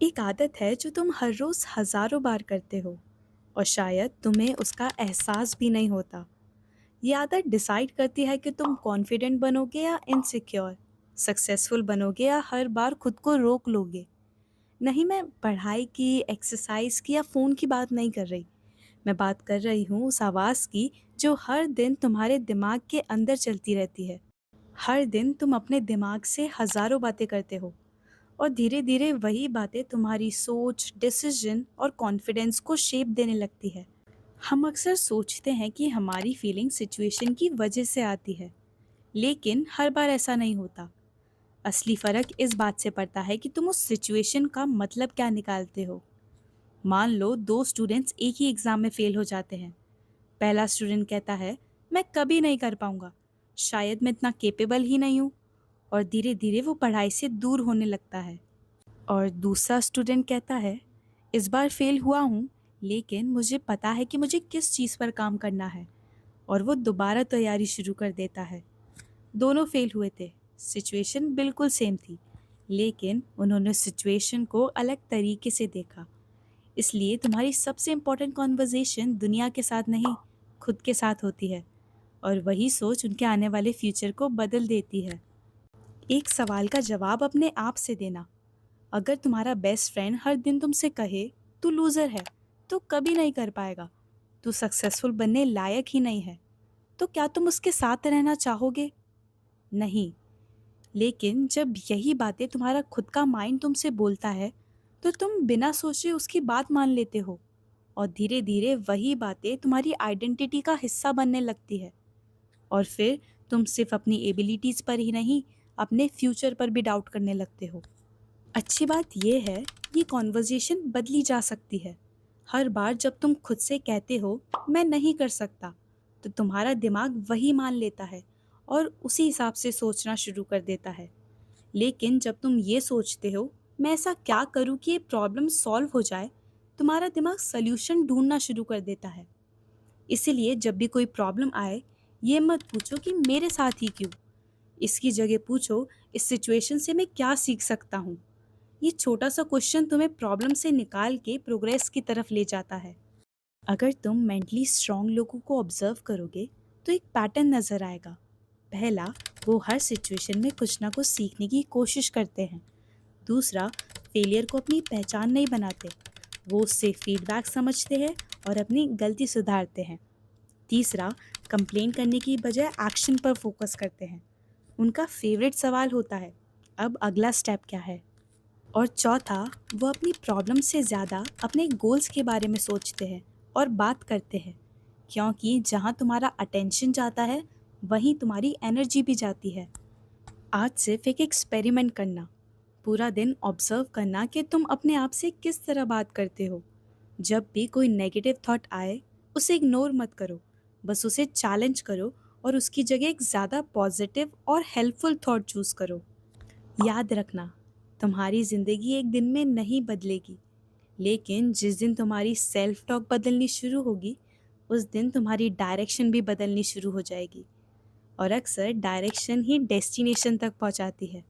एक आदत है जो तुम हर रोज हजारों बार करते हो और शायद तुम्हें उसका एहसास भी नहीं होता। ये आदत डिसाइड करती है कि तुम कॉन्फिडेंट बनोगे या इनसिक्योर, सक्सेसफुल बनोगे या हर बार खुद को रोक लोगे। नहीं, मैं पढ़ाई की, एक्सरसाइज की या फ़ोन की बात नहीं कर रही। मैं बात कर रही हूँ उस आवाज़ की जो हर दिन तुम्हारे दिमाग के अंदर चलती रहती है। हर दिन तुम अपने दिमाग से हजारों बातें करते हो और धीरे धीरे वही बातें तुम्हारी सोच, डिसीजन और कॉन्फिडेंस को शेप देने लगती है। हम अक्सर सोचते हैं कि हमारी फीलिंग सिचुएशन की वजह से आती है, लेकिन हर बार ऐसा नहीं होता। असली फ़र्क इस बात से पड़ता है कि तुम उस सिचुएशन का मतलब क्या निकालते हो। मान लो दो स्टूडेंट्स एक ही एग्ज़ाम में फ़ेल हो जाते हैं। पहला स्टूडेंट कहता है, मैं कभी नहीं कर पाऊंगा, शायद मैं इतना केपेबल ही नहीं हूँ, और धीरे धीरे वो पढ़ाई से दूर होने लगता है। और दूसरा स्टूडेंट कहता है, इस बार फेल हुआ हूँ, लेकिन मुझे पता है कि मुझे किस चीज़ पर काम करना है, और वो दोबारा तैयारी शुरू कर देता है। दोनों फेल हुए थे, सिचुएशन बिल्कुल सेम थी, लेकिन उन्होंने सिचुएशन को अलग तरीके से देखा। इसलिए तुम्हारी सबसे इम्पोर्टेंट कॉन्वर्जेशन दुनिया के साथ नहीं, खुद के साथ होती है, और वही सोच उनके आने वाले फ्यूचर को बदल देती है। एक सवाल का जवाब अपने आप से देना। अगर तुम्हारा बेस्ट फ्रेंड हर दिन तुमसे कहे, तू लूज़र है, तो कभी नहीं कर पाएगा, तू सक्सेसफुल बनने लायक ही नहीं है, तो क्या तुम उसके साथ रहना चाहोगे? नहीं। लेकिन जब यही बातें तुम्हारा खुद का माइंड तुमसे बोलता है, तो तुम बिना सोचे उसकी बात मान लेते हो, और धीरे धीरे वही बातें तुम्हारी आइडेंटिटी का हिस्सा बनने लगती है। और फिर तुम सिर्फ अपनी एबिलिटीज़ पर ही नहीं, अपने फ्यूचर पर भी डाउट करने लगते हो। अच्छी बात यह है, ये कॉन्वर्जेशन बदली जा सकती है। हर बार जब तुम खुद से कहते हो, मैं नहीं कर सकता, तो तुम्हारा दिमाग वही मान लेता है और उसी हिसाब से सोचना शुरू कर देता है। लेकिन जब तुम ये सोचते हो, मैं ऐसा क्या करूँ कि ये प्रॉब्लम सॉल्व हो जाए, तुम्हारा दिमाग सल्यूशन ढूंढना शुरू कर देता है। इसीलिए जब भी कोई प्रॉब्लम आए, ये मत पूछो कि मेरे साथ ही क्यों। इसकी जगह पूछो, इस सिचुएशन से मैं क्या सीख सकता हूँ। ये छोटा सा क्वेश्चन तुम्हें प्रॉब्लम से निकाल के प्रोग्रेस की तरफ ले जाता है। अगर तुम मेंटली स्ट्रांग लोगों को ऑब्जर्व करोगे, तो एक पैटर्न नजर आएगा। पहला, वो हर सिचुएशन में कुछ ना कुछ सीखने की कोशिश करते हैं। दूसरा, फेलियर को अपनी पहचान नहीं बनाते, वो उससे फीडबैक समझते हैं और अपनी गलती सुधारते हैं। तीसरा, कंप्लेन करने की बजाय एक्शन पर फोकस करते हैं। उनका फेवरेट सवाल होता है, अब अगला स्टेप क्या है। और चौथा, वो अपनी प्रॉब्लम से ज़्यादा अपने गोल्स के बारे में सोचते हैं और बात करते हैं, क्योंकि जहाँ तुम्हारा अटेंशन जाता है, वहीं तुम्हारी एनर्जी भी जाती है। आज सिर्फ एक एक्सपेरिमेंट करना, पूरा दिन ऑब्जर्व करना कि तुम अपने आप से किस तरह बात करते हो। जब भी कोई नेगेटिव थॉट आए, उसे इग्नोर मत करो, बस उसे चैलेंज करो और उसकी जगह एक ज़्यादा पॉजिटिव और हेल्पफुल थॉट चूज़ करो। याद रखना, तुम्हारी ज़िंदगी एक दिन में नहीं बदलेगी, लेकिन जिस दिन तुम्हारी सेल्फ टॉक बदलनी शुरू होगी, उस दिन तुम्हारी डायरेक्शन भी बदलनी शुरू हो जाएगी। और अक्सर डायरेक्शन ही डेस्टिनेशन तक पहुंचाती है।